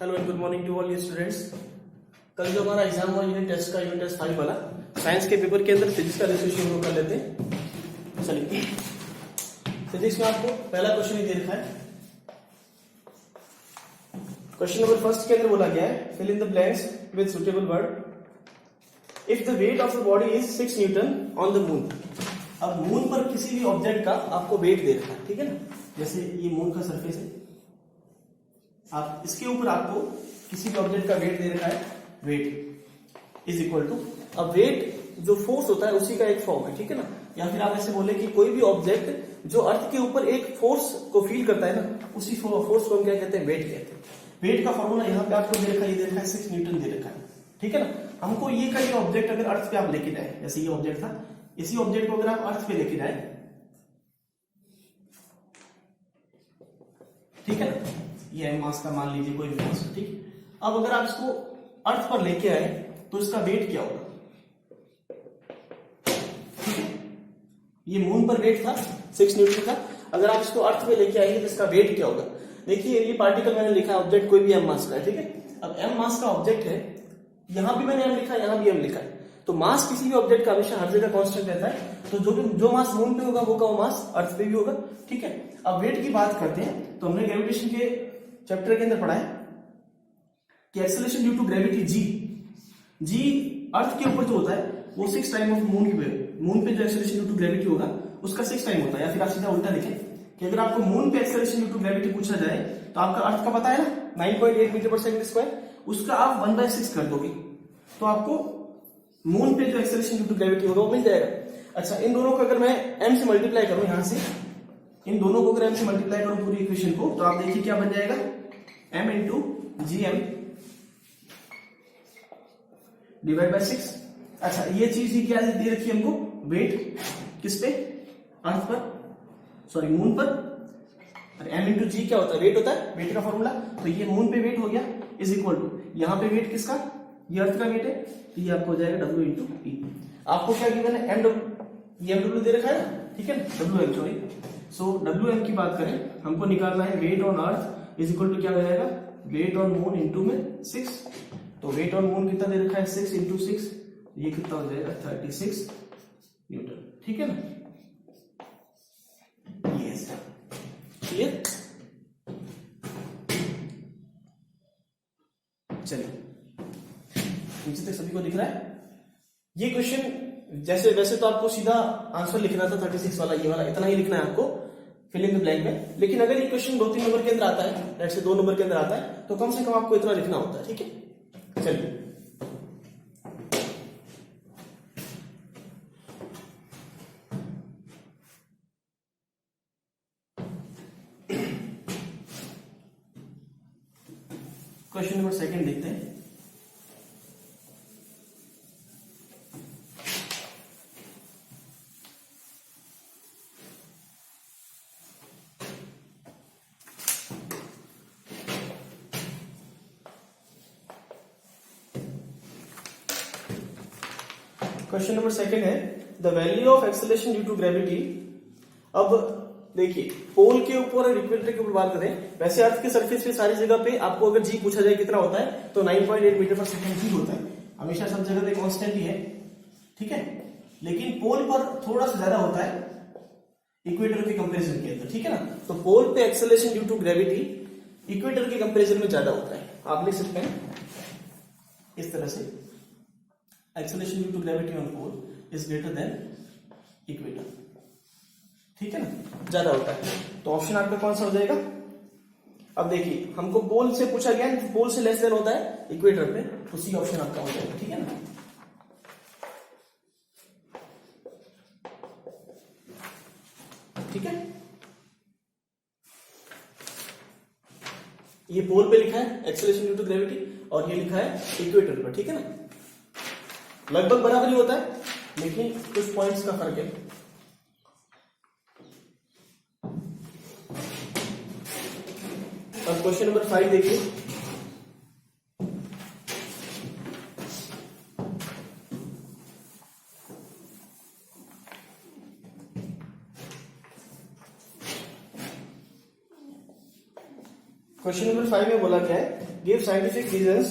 Hello and good morning to all you students. कल जो हमारा एग्जाम हुआ यूनिट टेस्ट का, यूनिट टेस्ट 5 वाला साइंस के पेपर के अंदर फिजिक्स का डिस्कशन हम कर लेते हैं। चलिए, फिजिक्स में आपको पहला क्वेश्चन ही दे रखा है। क्वेश्चन नंबर फर्स्ट के अंदर बोला गया है, fill in the blanks with suitable word. If the weight of the body is 6 newton on the moon. अब मून पर किसी भी ऑब्जेक्ट का आपको वेट दे रखा है, ठीक है ना। जैसे ये मून का सरफेस है, आप इसके ऊपर आपको किसी भी ऑब्जेक्ट का वेट दे रखा है, वेट इज इक्वल टू, अब वेट जो फोर्स होता है उसी का एक फॉर्म है, ठीक है ना। या फिर आप ऐसे बोले कि कोई भी ऑब्जेक्ट जो अर्थ के ऊपर एक फोर्स को फील करता है ना, उसी फोर्स को हम क्या कहते हैं, वेट कहते हैं। वेट का फॉर्मूला यहाँ पे आपको दे रखा है, ये दे रखा है 6 न्यूटन दे रखा है, ठीक है ना। हमको ये का ये ऑब्जेक्ट अगर अर्थ पे आप लेके जाए, जैसे ये ऑब्जेक्ट था, इसी ऑब्जेक्ट को अगर आप अर्थ पे लेके जाए, ठीक है ना, ये मास का मान लीजिए कोई भी मास, ठीक। अब अगर आप इसको अर्थ पर लेके आए तो इसका वेट क्या होगा, ठीक है। ये मून पर वेट था 6 न्यूटन का, अगर आप इसको अर्थ पे लेके आएंगे तो इसका वेट क्या होगा। देखिए ये पार्टिकल मैंने लिखा है, ऑब्जेक्ट कोई भी एम मास का है, ठीक है। अब एम मास का ऑब्जेक्ट है, यहां भी मैंने एम लिखा है, यहां भी एम लिखा है। तो मास किसी भी ऑब्जेक्ट का हमेशा हर जगह कांस्टेंट रहता है, तो जो मास मून पे होगा वो मास अर्थ पे भी होगा, ठीक है। अब वेट की बात करते हैं, तो हमने ग्रेविटेशन के चैप्टर के अंदर पढ़ा है कि acceleration due to gravity G अर्थ के ऊपर जो होता है वो 6 टाइम ऑफ मून पे जो एक्सेलरेशन ड्यू टू ग्रेविटी होगा उसका 6 टाइम होता है। या फिर आप सीधा उल्टा लिखें कि अगर आपको मून पे एक्सेलरेशन ड्यू टू ग्रेविटी पूछा जाए तो आपका अर्थ का पता है ना 9.8 मीटर पर सेकंड स्क्वायर, उसका आप 1/6 कर दोगे तो आपको मून पे जो एक्सेलरेशन ड्यू टू ग्रेविटी होगा वो मिल जाएगा। अच्छा, इन दोनों को अगर मैं m से मल्टीप्लाई करूं, यहां से इन दोनों को अगर m से मल्टीप्लाई करूं पूरी इक्वेशन को, तो आप देखिए क्या बन जाएगा, m into g m divide by 6। अच्छा, ये चीज ही क्या दे रखी है हमको, वेट किस पे, अर्थ पर, सॉरी मून पर। और m इंटू जी क्या होता है, वेट होता है, वेट का फॉर्मूला। तो ये मून पे वेट हो गया इज इक्वल टू, यहाँ पे वेट किसका, ये अर्थ का वेट है, तो ये आपको हो जाएगा W इंटू ई। आपको क्या गिवन है, एमडब्ल्यू दे रखा है ना, ठीक है, WM सॉरी। सो WM की बात करें, हमको निकालना है weight on earth is equal to क्या हो जाएगा, वेट ऑन मून इंटू में 6। तो वेट ऑन मून कितना दे रखा है, 6 इंटू 6, ये कितना हो जाएगा 36 न्यूटन, ठीक है ना। Yes, clear. चलिए, नीचे तक सभी को दिख रहा है। ये क्वेश्चन जैसे वैसे तो आपको सीधा आंसर लिखना था 36 वाला, ये वाला इतना ही लिखना है आपको फिल इन द ब्लैंक में। लेकिन अगर ये क्वेश्चन 2-3 नंबर के अंदर आता है, लेट्स से 2 नंबर के अंदर आता है, तो कम से कम आपको इतना लिखना होता है, ठीक है। चलिए, क्वेश्चन नंबर सेकंड देखते हैं। क्वेश्चन नंबर सेकंड है, the value of acceleration due to gravity. अब देखिए, पोल के ऊपर और इक्वेटर के ऊपर बात करें, वैसे अर्थ के सरफेस पे सारी जगह पे आपको अगर जी पूछा जाए कितना होता है, तो 9.8 मीटर पर सेकंड ही होता है, हमेशा सब जगह पे कांस्टेंट ही है, ठीक है। लेकिन पोल पर थोड़ा सा ज्यादा होता है इक्वेटर के कंपेरिजन के अंदर, ठीक है ना। तो पोल पे acceleration due to gravity equator के कंपेरिजन में ज्यादा होता है। आप लिख सकते हैं इस तरह से, acceleration due to gravity on pole is greater than equator, ठीक है ना, ज्यादा होता है। तो ऑप्शन आपका कौन सा हो जाएगा। अब देखिए, हमको पोल से पूछा गया, पोल से लेस देन होता है इक्वेटर पे, तो सी ऑप्शन आपका हो जाएगा, ठीक है ना। ठीक है, ये पोल पे लिखा है एक्सेलरेशन ड्यू टू ग्रेविटी, और ये लिखा है इक्वेटर पर, ठीक है ना। लगभग बराबर ही होता है, लेकिन कुछ पॉइंट्स का फर्क है। अब क्वेश्चन नंबर 5 देखिए। क्वेश्चन नंबर 5 में बोला क्या है, give scientific reasons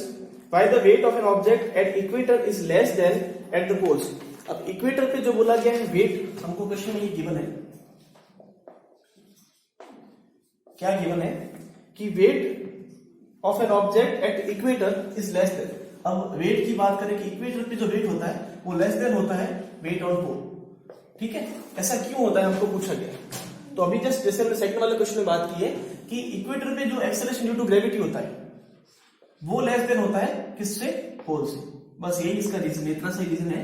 why the weight of an object at equator is less than at the poles. अब इक्वेटर पे जो बोला गया है वेट, हमको क्वेश्चन में ये गिवन है, क्या गिवन है कि wait of an object at equator is less then. अब वेट की बात करें कि इक्वेटर पे जो वेट होता है वो लेस देन होता है वेट ऑन पोल। ठीक है, ऐसा क्यों होता है हमको पूछा गया। तो अभी जस्ट जैसे हमने सेकंड वाले क्वेश्चन में बात की है कि इक्वेटर पे जो एक्सेलरेशन ड्यू टू ग्रेविटी होता है वो लेस देन होता है किससे, पोल से। बस यही इसका रीजन, इतना सही रीजन है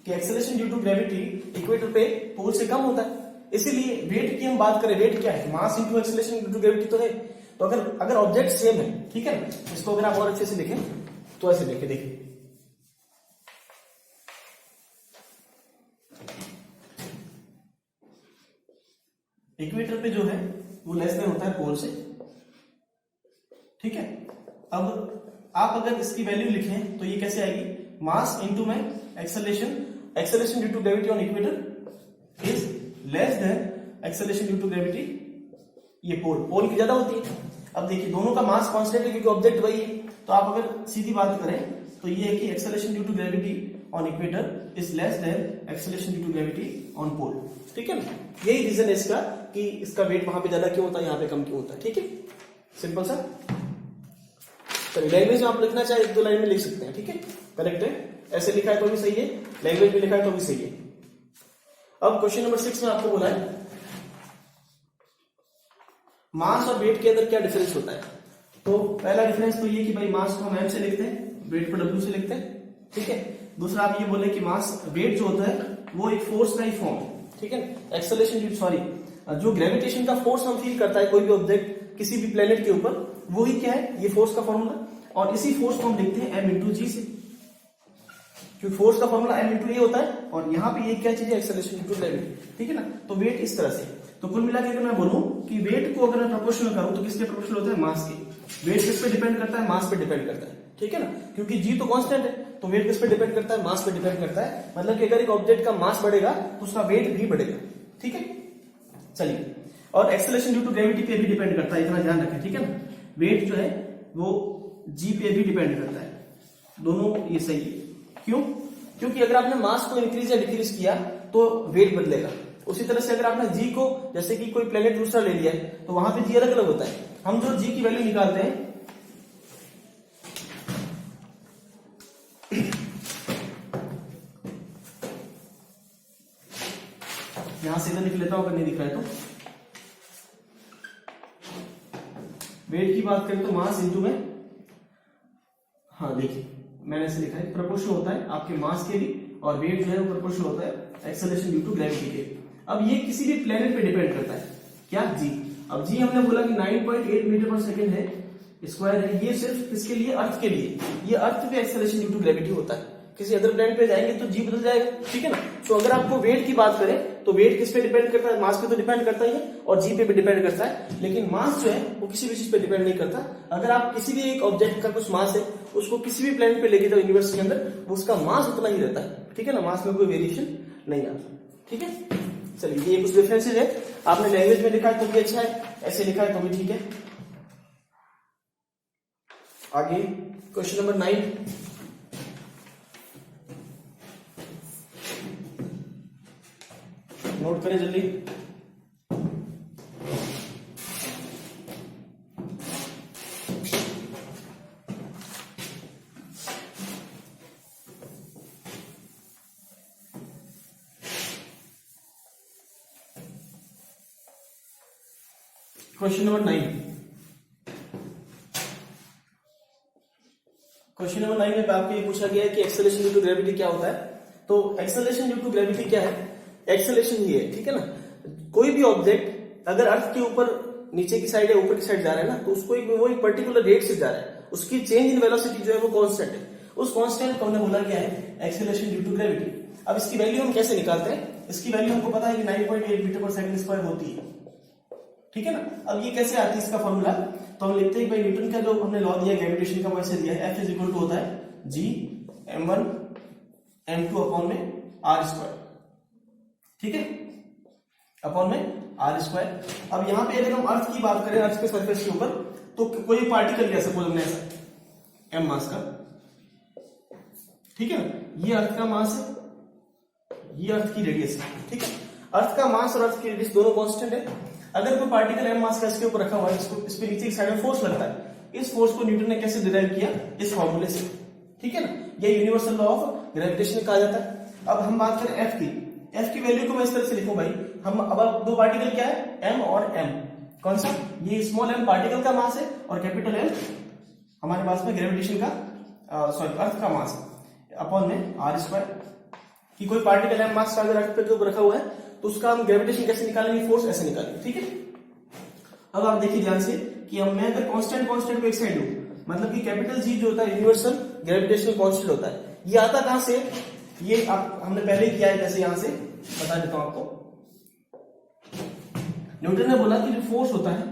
कि acceleration due to gravity equator पे पोल से कम होता है। इसीलिए वेट की हम बात करें, वेट क्या है, mass into acceleration due to gravity तो है। तो अगर ऑब्जेक्ट सेम है, ठीक है ना, इसको अगर आप और अच्छे से देखें तो ऐसे देखिए, इक्वेटर पे जो है वो लेस देन होता है पोल से। ठीक है, अब आप अगर इसकी वैल्यू लिखें तो ये कैसे आएगी, मास इंटू में acceleration due to gravity on equator is less than acceleration due to gravity, ये पोल की ज्यादा होती है। अब देखिए दोनों का मास कांस्टेंट है क्योंकि ऑब्जेक्ट वही है, तो आप अगर सीधी बात करें तो ये है कि acceleration due to gravity on equator is less than acceleration due to gravity on pole. ठीक है ना, यही रीजन है इसका कि इसका वेट वहां पे ज्यादा क्यों होता है, यहाँ पे कम क्यों होता है। ठीक है, सिंपल सा। चलिए लैंग्वेज में आप लिखना चाहे एक दो लाइन में लिख सकते हैं, ठीक है, करेक्ट है, ऐसे लिखा है तो भी सही है, लैंग्वेज में लिखा है तो भी सही है। अब क्वेश्चन नंबर 6 में आपको बोला है मास और वेट के अंदर क्या डिफरेंस होता है। तो पहला डिफरेंस तो ये कि भाई मास को हम m से लिखते हैं, वेट को w से लिखते हैं। ठीक है, दूसरा आप ये बोले कि मास वेट जो होता है वो एक फोर्स का ही फॉर्म है। ठीक है, एक्सेलरेशन सॉरी जो ग्रेविटेशन का फोर्स हम फील करता है कोई भी ऑब्जेक्ट किसी भी प्लेनेट के ऊपर, वो ही क्या है, ये फोर्स का फॉर्मूला, और इसी फोर्स को हम लिखते हैं m इंटू जी से, क्योंकि फोर्स का फॉर्मूला m इंटू ये होता है, और यहाँ पे ये क्या चीज है, एक्सेलरेशन इंटू ग्रेविटी। ठीक है ना, तो वेट इस तरह से। तो कुल मिला के अगर मैं बोलूं कि वेट को अगर मैं प्रोपोर्शनल करूं तो किसके प्रोपोर्शनल होता है, मास के। वेट किस पे डिपेंड करता है, मास पे डिपेंड करता है। ठीक है ना, क्योंकि जी तो कांस्टेंट है, तो वेट किस पे डिपेंड करता है, मास पे डिपेंड करता है। मतलब कि अगर एक ऑब्जेक्ट का मास बढ़ेगा तो उसका वेट भी बढ़ेगा। ठीक है, चलिए, और एक्सेलरेशन ड्यू टू ग्रेविटी पे भी डिपेंड करता है, इतना ध्यान रखें। ठीक है ना, वेट जो है वो जी पे भी डिपेंड करता है, दोनों ये सही है। क्यों, क्योंकि अगर आपने मास को इंक्रीज या डिक्रीज किया तो वेट बदलेगा। उसी तरह से अगर आपने जी को, जैसे कि कोई प्लेनेट दूसरा ले लिया है तो वहां पे जी अलग अलग होता है। हम जो जी की वैल्यू निकालते हैं यहां सीधा लिख लेता हूं अगर नहीं दिख रहा है तो। वेट की बात करें तो मास इंटू में, हाँ देखिए मैंने ऐसे लिखा है, प्रोपोर्शनल होता है आपके मास के भी, और वेट जो है वो प्रोपोर्शनल होता है एक्सेलरेशन ड्यू टू ग्रेविटी के। अब ये किसी भी प्लेनेट पे डिपेंड करता है, क्या, जी। अब जी हमने बोला कि 9.8 मीटर पर सेकेंड है, स्क्वायर है, ये सिर्फ किसके लिए, अर्थ के लिए। ये अर्थ पे एक्सेलरेशन ड्यू टू ग्रेविटी होता है, किसी अदर प्लेनेट पे जाएंगे तो जी बदल जाएगा। ठीक है ना, तो अगर आपको वेट की बात करें तो वेट किस पे डिपेंड करता है, मास पे तो डिपेंड करता ही है, और जी पे भी डिपेंड करता है। लेकिन मास जो है वो किसी भी चीज पे डिपेंड नहीं करता। अगर आप किसी भी एक ऑब्जेक्ट का कुछ मास है, उसको किसी भी प्लेनेट पे लेके जाओ यूनिवर्स के अंदर, उसका मास उतना ही रहता है। ठीक है ना, मास में कोई वेरिएशन नहीं आता। ठीक है, चलिए ये कुछ डिफरेंसेज है। आपने लैंग्वेज में लिखा है तो भी अच्छा है, ऐसे लिखा है तो भी ठीक है। आगे क्वेश्चन नंबर 9, नोट करें जल्दी। क्वेश्चन नंबर 9, क्वेश्चन नंबर 9 में आपको ये पूछा गया है कि एक्सेलरेशन ड्यू टू ग्रेविटी क्या होता है। तो एक्सेलरेशन ड्यू टू ग्रेविटी क्या है, एक्सेलरेशन ही है। ठीक है ना, कोई भी ऑब्जेक्ट अगर अर्थ के ऊपर नीचे की साइड या ऊपर की साइड जा रहा है ना, तो उसको वो एक पर्टिकुलर रेट से जा रहा है, उसकी चेंज इन वेलोसिटी जो है वो कांस्टेंट है। उस कांस्टेंट को हमने बोला क्या है, एक्सेलरेशन ड्यू टू ग्रेविटी। अब इसकी वैल्यू हम कैसे निकालते हैं, इसकी वैल्यू हमको पता है कि 9.8 मीटर पर सेकंड स्क्वायर होती है। ठीक है ना, अब ये कैसे आती है इसका फॉर्मूला, तो हम लिखते हैं भाई न्यूटन का जो हमने लॉ दिया ग्रेविटेशन का वैसे दिया है, F इज इक्वल टू होता है जी m1 m2 अपॉन में r स्क्वायर। ठीक है, अपॉन में आर स्क्वायर। अब यहाँ पे अगर हम अर्थ की बात करें, अर्थ के सरफेस के ऊपर, तो कोई पार्टिकल लिया सपोज हमने ऐसा एम मास का, ठीक है ना, ये अर्थ का मास है, ये अर्थ की रेडियस है, ठीक है। अर्थ का मास और अर्थ की रेडियस दोनों कांस्टेंट है। अगर कोई पार्टिकल एम मास का इसके ऊपर रखा हुआ है, इसको इस पे नीचे की साइड में फोर्स लगता है, इस फोर्स को न्यूटन ने कैसे डिराइव किया, इस फॉर्मूले से, ठीक है ना, ये यूनिवर्सल लॉ ऑफ ग्रेविटेशन कहा जाता है। अब हम बात करें एफ की, एफ की वैल्यू को मैं इस तरह से लिखूं भाई, हम अब दो पार्टिकल क्या है, एम और एम, कौन सा, ये स्मॉल एम पार्टिकल का मास है और कैपिटल एम हमारे पास में ग्रेविटेशन का सॉरी अर्थ का मास है, अपॉन में आर स्क्वायर। कि कोई पार्टिकल एम मास का अगर अर्थ पे रखा हुआ है तो उसका हम ग्रेविटेशन कैसे निकालेंगे, फोर्स ऐसे निकालेंगे, ठीक है। अब आप देखिए ध्यान से कि अब मैं अगर कांस्टेंट को एक साइड लूं, मतलब कि कैपिटल जी जो होता है यूनिवर्सल ग्रेविटेशनल कांस्टेंट होता है, ये आता कहां से, ये आप हमने पहले ही किया है, जैसे यहां से बता देता हूं आपको। न्यूटन ने बोला कि जो फोर्स होता है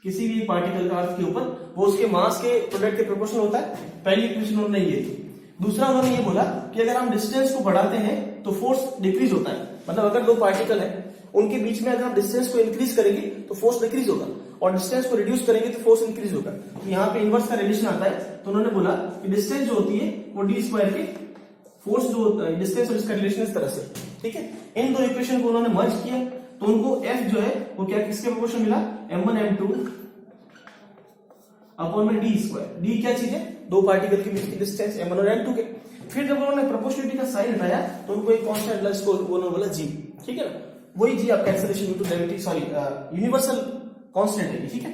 किसी भी पार्टिकल का अर्थ के ऊपर, वो उसके मास के प्रोडक्ट के प्रोपोर्शनल होता है, पहली इक्वेशन उन्होंने ये दी। दूसरा उन्होंने ये बोला कि अगर हम डिस्टेंस को बढ़ाते हैं तो फोर्स डिक्रीज होता है, मतलब अगर दो पार्टिकल है उनके बीच में अगर हम डिस्टेंस को इंक्रीज करेंगे तो फोर्स डिक्रीज होगा, और डिस्टेंस को रिड्यूस करेंगे तो फोर्स इंक्रीज होगा। तो यहाँ पे इनवर्स का रिलेशन आता है, तो उन्होंने बोला कि डिस्टेंस जो होती है वो डी स्क्वायर के फोर्स जो होता है डिस्टेंस और इसका रिलेशन इस तरह से, ठीक है। इन दो इक्वेशन को उन्होंने मर्ज किया तो उनको एफ जो है वो क्या किसके प्रोपोर्शन मिला, m1 m2 अपॉन में डी स्क्वायर। डी क्या चीज है, दो पार्टिकल के बीच की डिस्टेंस m1 और m2 के। फिर जब उन्होंने प्रोपोर्शनलिटी का साइन हटाया तो उनको एक कांस्टेंट लगा, इसको उन्होंने बोला जी, ठीक है ना, वही जी आपका acceleration due to gravity sorry universal constant है, ठीक है।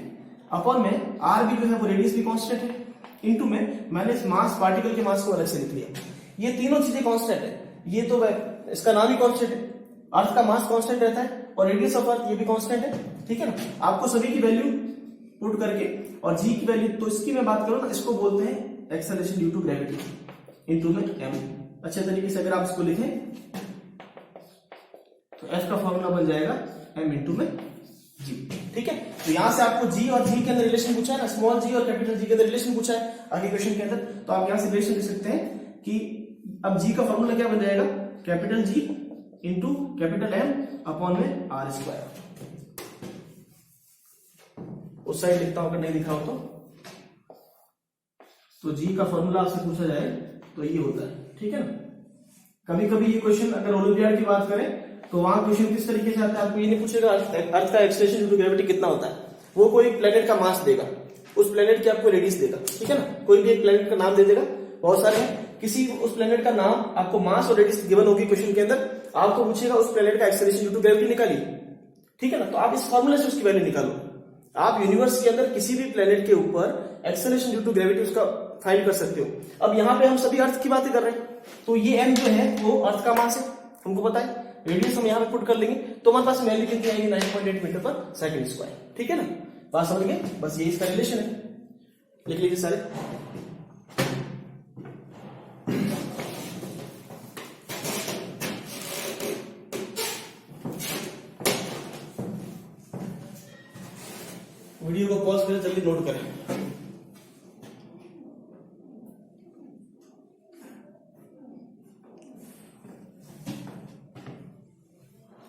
अपॉन में आर भी जो है वो रेडियस भी कांस्टेंट है, इनटू में मैंने इस मास पार्टिकल के मास को अलग से लिख लिया। ये तीनों चीजें कांस्टेंट है, ये तो इसका नाम ही कांस्टेंट है, अर्थ का मास कांस्टेंट रहता है और रेडियस ऑफ अर्थ ये भी कांस्टेंट है, ठीक है ना। आपको सभी की वैल्यू पुट करके और जी की वैल्यू, तो इसकी मैं बात करूं ना, इसको बोलते हैं acceleration due to gravity into में m। अच्छे तरीके से अगर आप इसको लिखें तो f का फॉर्मूला बन जाएगा m इंटू में g, ठीक है। तो यहां से आपको g और g के अंदर रिलेशन पूछा है ना, स्मॉल g और कैपिटल g के अंदर रिलेशन पूछा है आगे क्वेश्चन के अंदर, तो आप यहां से रिलेशन लिख सकते हैं कि अब g का फॉर्मूला क्या बन जाएगा, capital G into capital M upon में आर स्क्वायर। उस साइड लिखता हूं अगर नहीं लिखा हो तो जी का फॉर्मूला आपसे पूछा जाए तो ये होता है, ठीक है ना। कभी कभी ये क्वेश्चन अगर ओलंपियाड की बात करें तो वहां क्वेश्चन किस तरीके से आता है, आपको ये नहीं पूछेगा अर्थ का एक्सेलरेशन ड्यू टू ग्रेविटी कितना होता है, वो कोई प्लेनेट का मास देगा, उस प्लेनेट की आपको रेडियस देगा, ठीक है ना। कोई भी एक प्लेनेट का नाम दे देगा, बहुत सारे हैं, किसी उस प्लेनेट का नाम आपको मास और रेडियस गिवन होगी क्वेश्चन के अंदर, आपको पूछेगा उस प्लेनेट का एक्सेलरेशन ड्यू टू ग्रेविटी निकालिए, ठीक है ना। तो आप इस फॉर्मूले से उसकी वैल्यू निकालो। आप यूनिवर्स के अंदर किसी भी प्लेनेट के ऊपर एक्सेलरेशन ड्यू टू ग्रेविटी उसका फाइंड कर सकते हो। अब यहाँ पे हम सभी अर्थ की बातें कर रहे हैं, तो ये m जो है वो अर्थ का मास है, हमको पता है, रेडियस हम यहाँ पे पुट कर लेंगे तो हमारे पास वैल्यू कितनी आएगी, 9.8 मीटर पर सेकंड स्क्वायर, ठीक है ना। बात समझ गए, बस ये इसका रिलेशन है, लिख लीजिए सारे। वीडियो को पॉज करें, जल्दी नोट करें।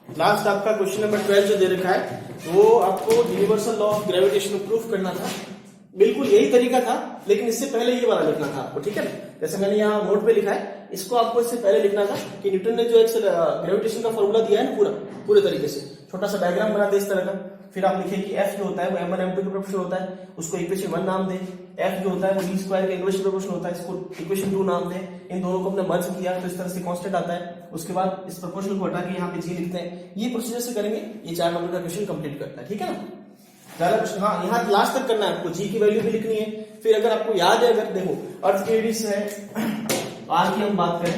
लास्ट आपका क्वेश्चन नंबर 12 जो दे रखा है वो आपको universal law of gravitation proof करना था। बिल्कुल यही तरीका था, लेकिन इससे पहले ये वाला लिखना था आपको, ठीक है ना। जैसे मैंने यहाँ नोट पे लिखा है, इसको आपको इससे पहले लिखना था कि न्यूटन ने जो ग्रेविटेशन का फॉर्मूला दिया है ना पूरे तरीके से, छोटा सा डायग्राम बना दे इस तरह का। फिर आप लिखिए कि f जो होता है वो m1 m2 के प्रोपोर्शनल होता है, उसको इक्वेशन 1 नाम दें। f जो होता है वो d स्क्वायर के इनवर्स प्रोपोर्शनल होता है, इसको इक्वेशन 2 नाम दें। इन दोनों को हमने मर्ज किया तो इस तरह से कांस्टेंट आता है। उसके बाद इस प्रोपोर्शनल को हटा के यहाँ पे g लिखते हैं। ये प्रोसीजर से करेंगे, ये 4 नंबर का क्वेश्चन कंप्लीट करता है, ठीक है ना। ज्यादा क्वेश्चन, हाँ यहाँ लास्ट तक करना है आपको, g की वैल्यू भी लिखनी है। फिर अगर आपको याद है, अगर देखो अर्थ की रेडियस है r की हम बात करें,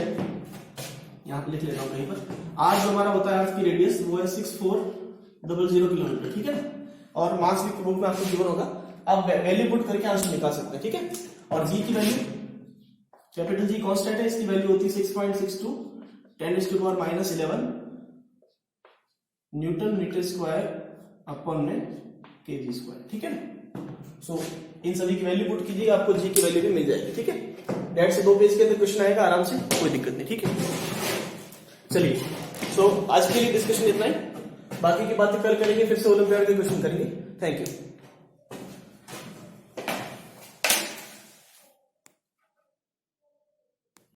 यहाँ पे लिख लेता हूँ कहीं पर, r जो हमारा होता है अर्थ की रेडियस वो है 6400 किलोमीटर, ठीक है ना। और मास भी रूप में आपको गिवन होगा, आप वैल्यू पुट करके आंसर निकाल सकते हैं, ठीक है। और जी की वैल्यू, कैपिटल जी कांस्टेंट है, इसकी वैल्यू होती है 6.62 10⁻11 न्यूटन मीटर स्क्वायर अपॉन में केजी स्क्वायर, ठीक है ना। सो इन सभी की वैल्यू पुट कीजिए, आपको जी की वैल्यू भी मिल जाएगी, ठीक है। डेढ़ से 2 पेज के अंदर क्वेश्चन आएगा आराम से, कोई दिक्कत नहीं, ठीक है। चलिए, सो आज के लिए डिस्कशन इतना ही। बाकी की बातें कल करेंगे, फिर से ओलंपियाड के क्वेश्चन करेंगे। Thank you.